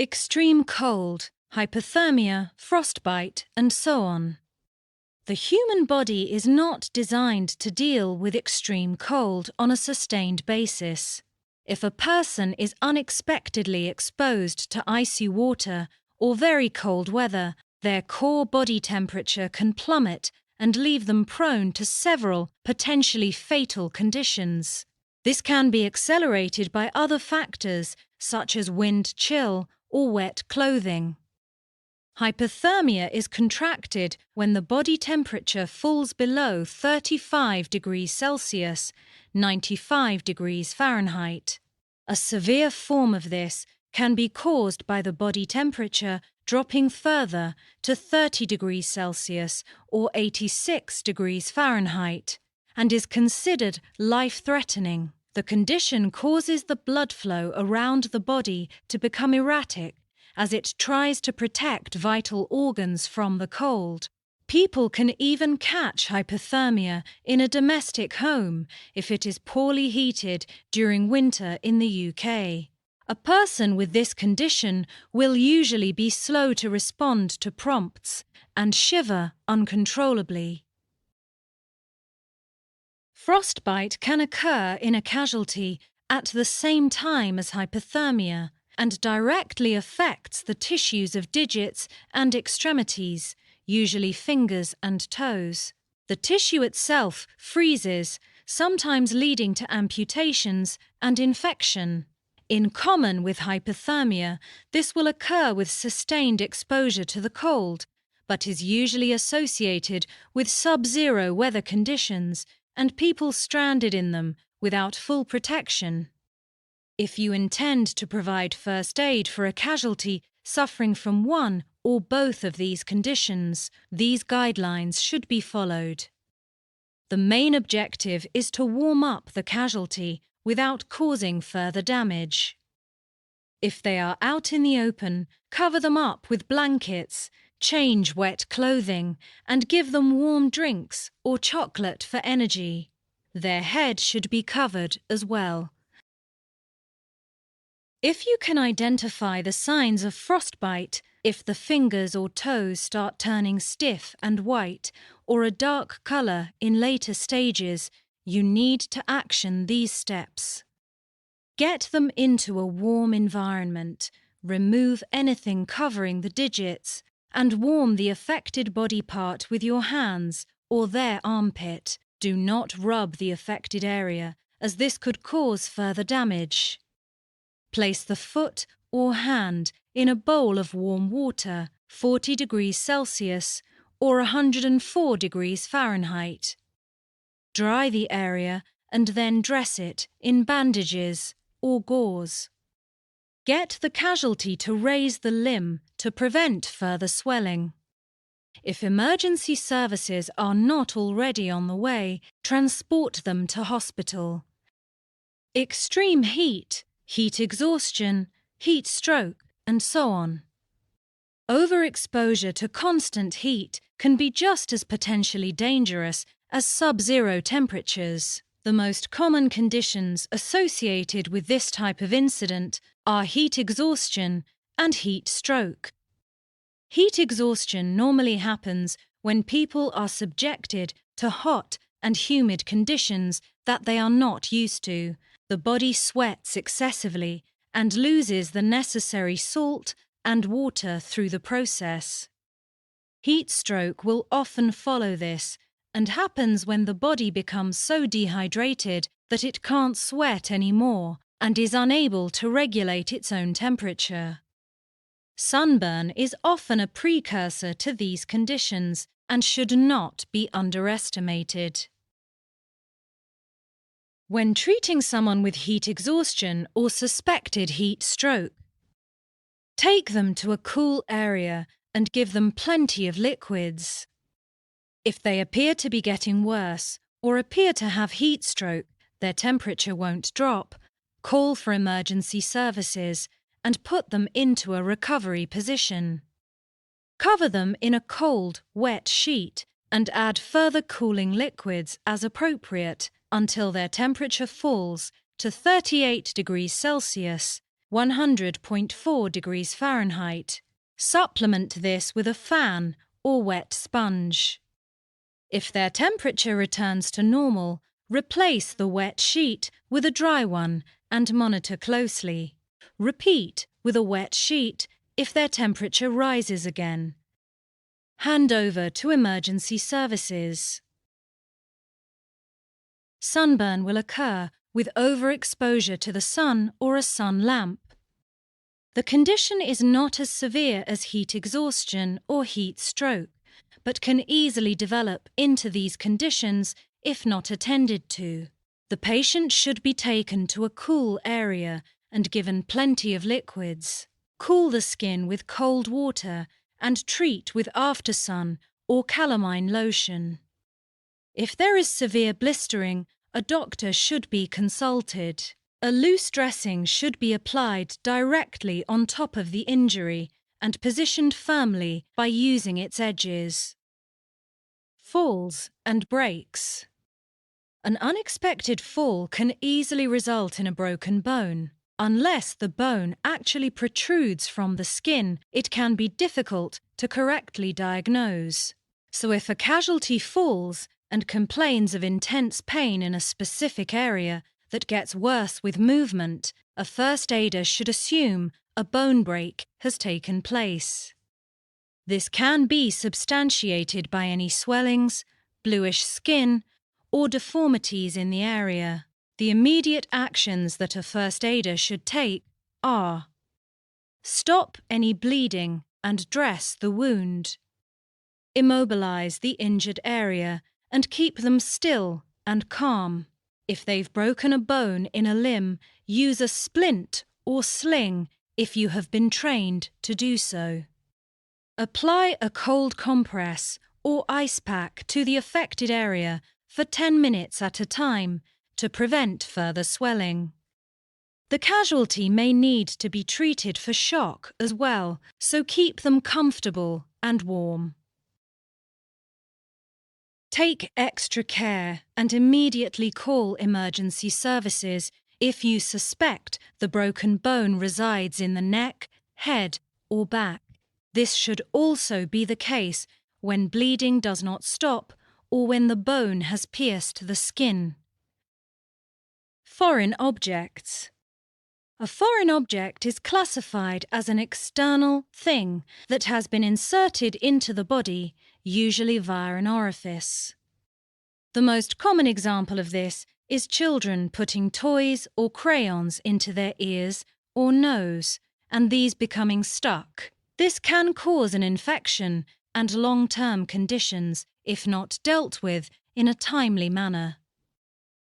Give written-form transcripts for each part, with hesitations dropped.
extreme cold, hypothermia, frostbite, and so on. The human body is not designed to deal with extreme cold on a sustained basis. If a person is unexpectedly exposed to icy water or very cold weather, their core body temperature can plummet and leave them prone to several potentially fatal conditions. This can be accelerated by other factors such as wind chill or wet clothing. Hypothermia is contracted when the body temperature falls below 35 degrees Celsius, 95 degrees Fahrenheit. A severe form of this can be caused by the body temperature dropping further to 30 degrees Celsius or 86 degrees Fahrenheit, and is considered life-threatening. The condition causes the blood flow around the body to become erratic as it tries to protect vital organs from the cold. People can even catch hypothermia in a domestic home if it is poorly heated during winter in the UK. A person with this condition will usually be slow to respond to prompts and shiver uncontrollably. Frostbite can occur in a casualty at the same time as hypothermia and directly affects the tissues of digits and extremities, usually fingers and toes. The tissue itself freezes, sometimes leading to amputations and infection. In common with hypothermia, this will occur with sustained exposure to the cold, but is usually associated with sub-zero weather conditions and people stranded in them without full protection. If you intend to provide first aid for a casualty suffering from one or both of these conditions, these guidelines should be followed. The main objective is to warm up the casualty without causing further damage. If they are out in the open, cover them up with blankets, change wet clothing, and give them warm drinks or chocolate for energy. Their head should be covered as well. If you can identify the signs of frostbite, if the fingers or toes start turning stiff and white or a dark color in later stages, you need to action these steps. Get them into a warm environment, remove anything covering the digits, and warm the affected body part with your hands or their armpit. Do not rub the affected area, as this could cause further damage. Place the foot or hand in a bowl of warm water, 40 degrees Celsius or 104 degrees Fahrenheit. Dry the area and then dress it in bandages or gauze. Get the casualty to raise the limb to prevent further swelling. If emergency services are not already on the way, transport them to hospital. Extreme heat, heat exhaustion, heat stroke, and so on. Overexposure to constant heat can be just as potentially dangerous as sub-zero temperatures. The most common conditions associated with this type of incident are heat exhaustion and heat stroke. Heat exhaustion normally happens when people are subjected to hot and humid conditions that they are not used to. The body sweats excessively and loses the necessary salt and water through the process. Heat stroke will often follow this and happens when the body becomes so dehydrated that it can't sweat anymore and is unable to regulate its own temperature. Sunburn is often a precursor to these conditions and should not be underestimated. When treating someone with heat exhaustion or suspected heat stroke, take them to a cool area and give them plenty of liquids. If they appear to be getting worse or appear to have heat stroke, their temperature won't drop, call for emergency services and put them into a recovery position. Cover them in a cold, wet sheet and add further cooling liquids as appropriate until their temperature falls to 38 degrees Celsius, 100.4 degrees Fahrenheit. Supplement this with a fan or wet sponge. If their temperature returns to normal, replace the wet sheet with a dry one and monitor closely. Repeat with a wet sheet if their temperature rises again. Hand over to emergency services. Sunburn will occur with overexposure to the sun or a sun lamp. The condition is not as severe as heat exhaustion or heat stroke, but can easily develop into these conditions if not attended to. The patient should be taken to a cool area and given plenty of liquids. Cool the skin with cold water and treat with aftersun or calamine lotion. If there is severe blistering, a doctor should be consulted. A loose dressing should be applied directly on top of the injury and positioned firmly by using its edges. Falls and breaks. An unexpected fall can easily result in a broken bone. Unless the bone actually protrudes from the skin, it can be difficult to correctly diagnose. So if a casualty falls and complains of intense pain in a specific area that gets worse with movement, a first aider should assume a bone break has taken place. This can be substantiated by any swellings, bluish skin, or deformities in the area. The immediate actions that a first aider should take are: stop any bleeding and dress the wound. Immobilize the injured area and keep them still and calm. If they've broken a bone in a limb, use a splint or sling if you have been trained to do so. Apply a cold compress or ice pack to the affected area for 10 minutes at a time to prevent further swelling. The casualty may need to be treated for shock as well, so keep them comfortable and warm. Take extra care and immediately call emergency services if you suspect the broken bone resides in the neck, head, or back. This should also be the case when bleeding does not stop or when the bone has pierced the skin. Foreign objects. A foreign object is classified as an external thing that has been inserted into the body, usually via an orifice. The most common example of this is children putting toys or crayons into their ears or nose, and these becoming stuck. This can cause an infection and long-term conditions if not dealt with in a timely manner.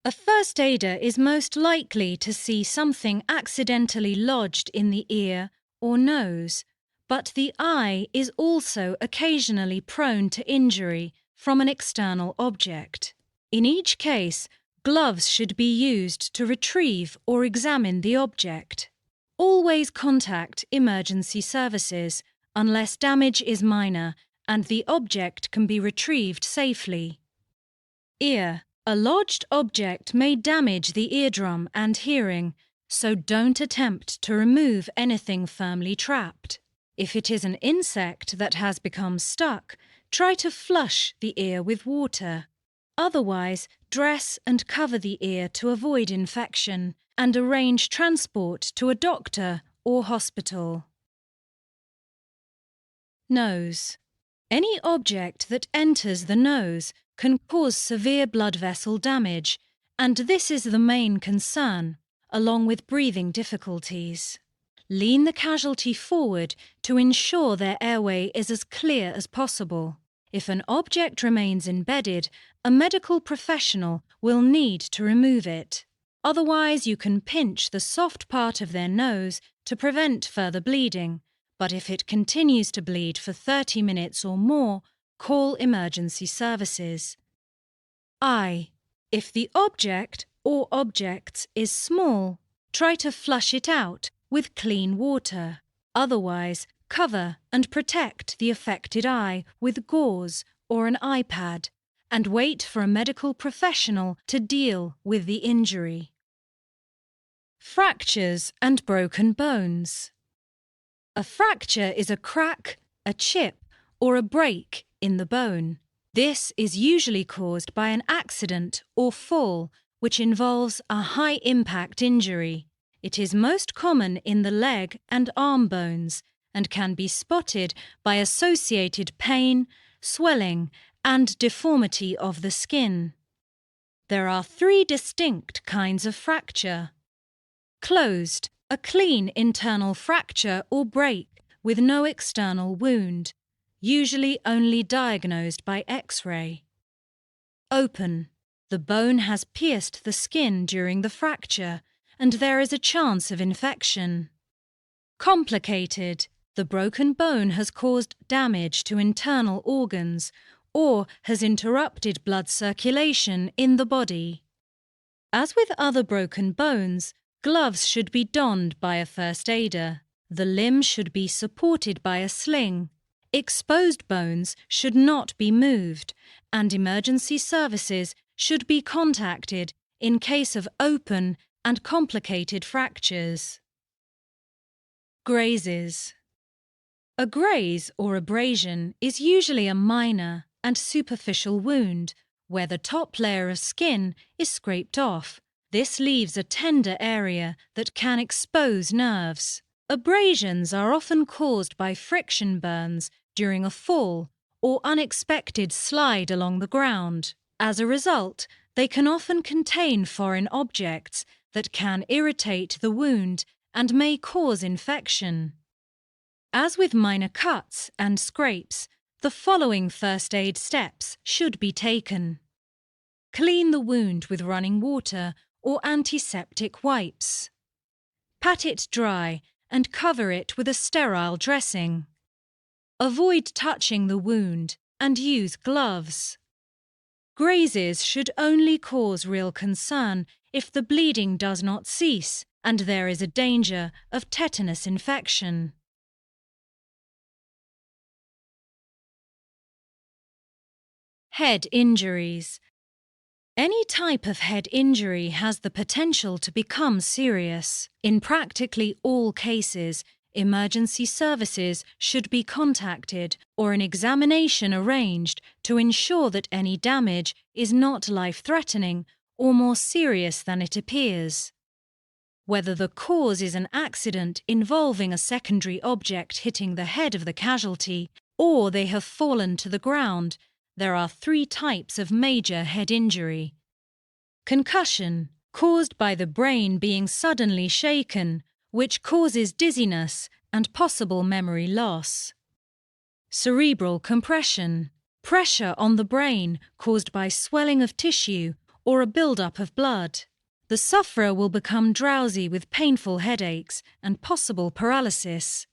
A first aider is most likely to see something accidentally lodged in the ear or nose, but the eye is also occasionally prone to injury from an external object. In each case, gloves should be used to retrieve or examine the object. Always contact emergency services unless damage is minor and the object can be retrieved safely. Ear. A lodged object may damage the eardrum and hearing, so don't attempt to remove anything firmly trapped. If it is an insect that has become stuck, try to flush the ear with water. Otherwise, dress and cover the ear to avoid infection and arrange transport to a doctor or hospital. Nose. Any object that enters the nose can cause severe blood vessel damage, and this is the main concern, along with breathing difficulties. Lean the casualty forward to ensure their airway is as clear as possible. If an object remains embedded, a medical professional will need to remove it. Otherwise, you can pinch the soft part of their nose to prevent further bleeding, but if it continues to bleed for 30 minutes or more, call emergency services. Eye. If the object or objects is small, try to flush it out with clean water. Otherwise, cover and protect the affected eye with gauze or an eye pad, and wait for a medical professional to deal with the injury. Fractures and broken bones. A fracture is a crack, a chip, or a break in the bone. This is usually caused by an accident or fall, which involves a high-impact injury. It is most common in the leg and arm bones and can be spotted by associated pain, swelling, and deformity of the skin. There are 3 distinct kinds of fracture. Closed, a clean internal fracture or break with no external wound, usually only diagnosed by X-ray. Open, the bone has pierced the skin during the fracture and there is a chance of infection. Complicated, the broken bone has caused damage to internal organs or has interrupted blood circulation in the body. As with other broken bones, gloves should be donned by a first aider. The limb should be supported by a sling. Exposed bones should not be moved, and emergency services should be contacted in case of open and complicated fractures. Grazes. A graze or abrasion is usually a minor and superficial wound where the top layer of skin is scraped off. This leaves a tender area that can expose nerves. Abrasions are often caused by friction burns during a fall or unexpected slide along the ground. As a result, they can often contain foreign objects that can irritate the wound and may cause infection. As with minor cuts and scrapes, the following first aid steps should be taken. Clean the wound with running water or antiseptic wipes. Pat it dry and cover it with a sterile dressing. Avoid touching the wound and use gloves. Grazes should only cause real concern if the bleeding does not cease and there is a danger of tetanus infection. Head injuries. Any type of head injury has the potential to become serious. In practically all cases, emergency services should be contacted or an examination arranged to ensure that any damage is not life-threatening or more serious than it appears. Whether the cause is an accident involving a secondary object hitting the head of the casualty or they have fallen to the ground, there are 3 types of major head injury. Concussion, caused by the brain being suddenly shaken, which causes dizziness and possible memory loss. Cerebral compression, pressure on the brain caused by swelling of tissue or a buildup of blood. The sufferer will become drowsy with painful headaches and possible paralysis.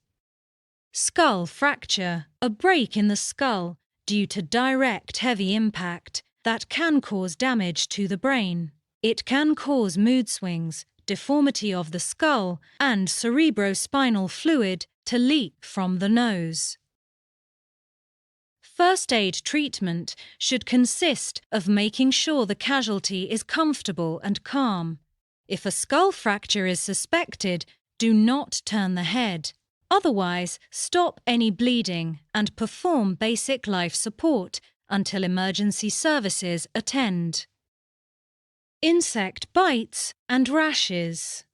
Skull fracture, a break in the skull due to direct heavy impact that can cause damage to the brain. It can cause mood swings, deformity of the skull, and cerebrospinal fluid to leak from the nose. First aid treatment should consist of making sure the casualty is comfortable and calm. If a skull fracture is suspected, do not turn the head. Otherwise, stop any bleeding and perform basic life support until emergency services attend. Insect bites and rashes.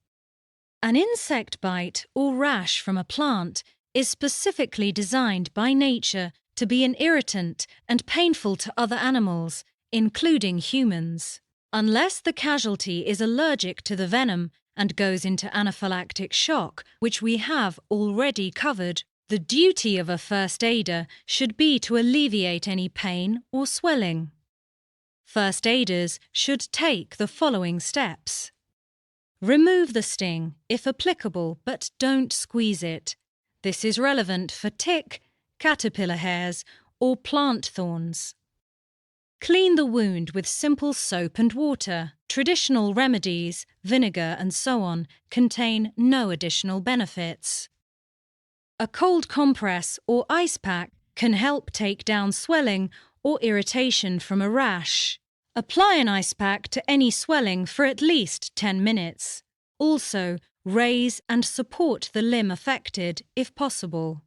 An insect bite or rash from a plant is specifically designed by nature to be an irritant and painful to other animals, including humans. Unless the casualty is allergic to the venom and goes into anaphylactic shock, which we have already covered, the duty of a first aider should be to alleviate any pain or swelling. First aiders should take the following steps. Remove the sting, if applicable, but don't squeeze it. This is relevant for tick, caterpillar hairs, or plant thorns. Clean the wound with simple soap and water. Traditional remedies, vinegar and so on, contain no additional benefits. A cold compress or ice pack can help take down swelling or irritation from a rash. Apply an ice pack to any swelling for at least 10 minutes. Also, raise and support the limb affected if possible.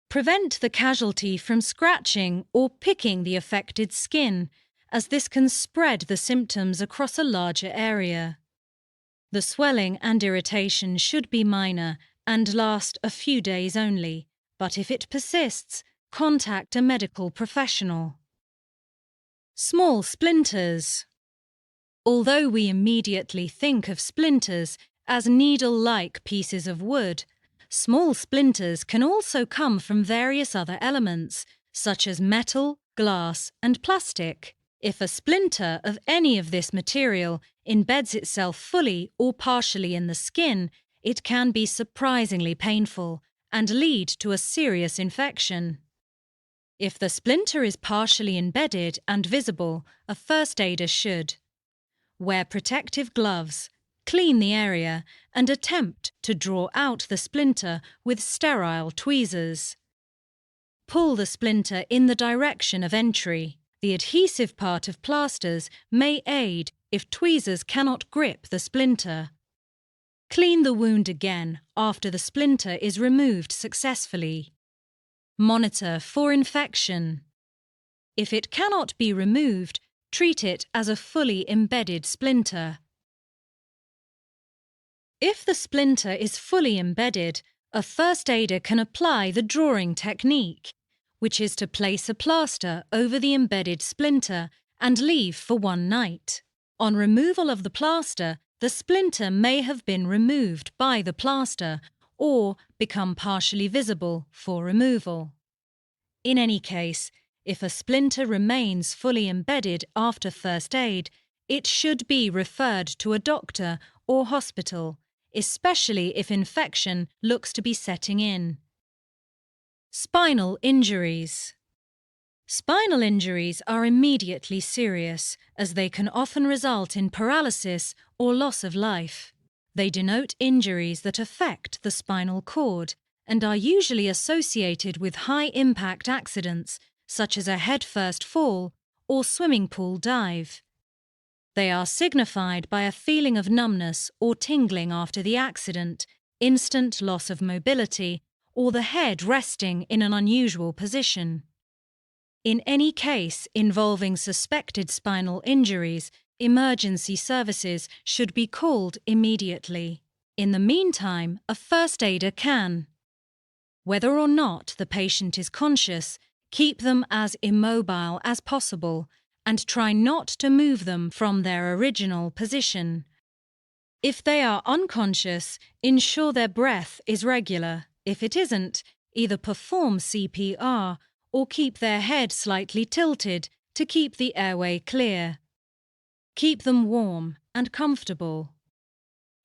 Prevent the casualty from scratching or picking the affected skin, as this can spread the symptoms across a larger area. The swelling and irritation should be minor and last a few days only, but if it persists, contact a medical professional. Small splinters. Although we immediately think of splinters as needle-like pieces of wood, small splinters can also come from various other elements, such as metal, glass, and plastic. If a splinter of any of this material embeds itself fully or partially in the skin, it can be surprisingly painful and lead to a serious infection. If the splinter is partially embedded and visible, a first aider should wear protective gloves, clean the area, and attempt to draw out the splinter with sterile tweezers. Pull the splinter in the direction of entry. The adhesive part of plasters may aid if tweezers cannot grip the splinter. Clean the wound again after the splinter is removed successfully. Monitor for infection. If it cannot be removed, treat it as a fully embedded splinter. If the splinter is fully embedded, a first aider can apply the drawing technique, which is to place a plaster over the embedded splinter and leave for one night. On removal of the plaster, the splinter may have been removed by the plaster or become partially visible for removal. In any case, if a splinter remains fully embedded after first aid, it should be referred to a doctor or hospital, especially if infection looks to be setting in. Spinal injuries. Spinal injuries are immediately serious, as they can often result in paralysis or loss of life. They denote injuries that affect the spinal cord and are usually associated with high-impact accidents, such as a head-first fall or swimming pool dive. They are signified by a feeling of numbness or tingling after the accident, instant loss of mobility, or the head resting in an unusual position. In any case involving suspected spinal injuries, emergency services should be called immediately. In the meantime, a first aider can, whether or not the patient is conscious, keep them as immobile as possible and try not to move them from their original position. If they are unconscious, ensure their breath is regular. If it isn't, either perform CPR or keep their head slightly tilted to keep the airway clear. Keep them warm and comfortable.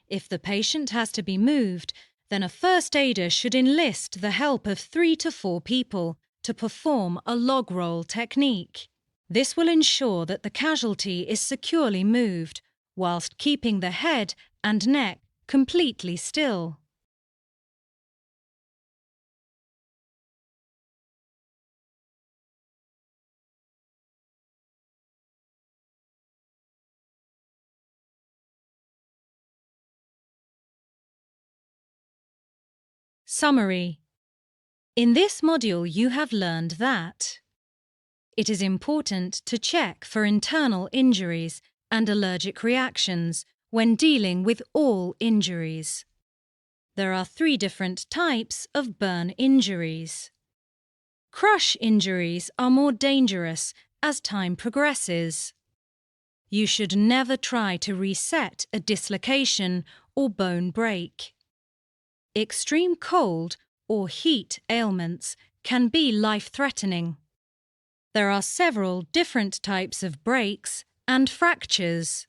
If the patient has to be moved, then a first aider should enlist the help of 3 to 4 people to perform a log roll technique. This will ensure that the casualty is securely moved, whilst keeping the head and neck completely still. Summary. In this module you have learned that it is important to check for internal injuries and allergic reactions when dealing with all injuries. There are 3 different types of burn injuries. Crush injuries are more dangerous as time progresses. You should never try to reset a dislocation or bone break. Extreme cold or heat ailments can be life-threatening. There are several different types of breaks and fractures.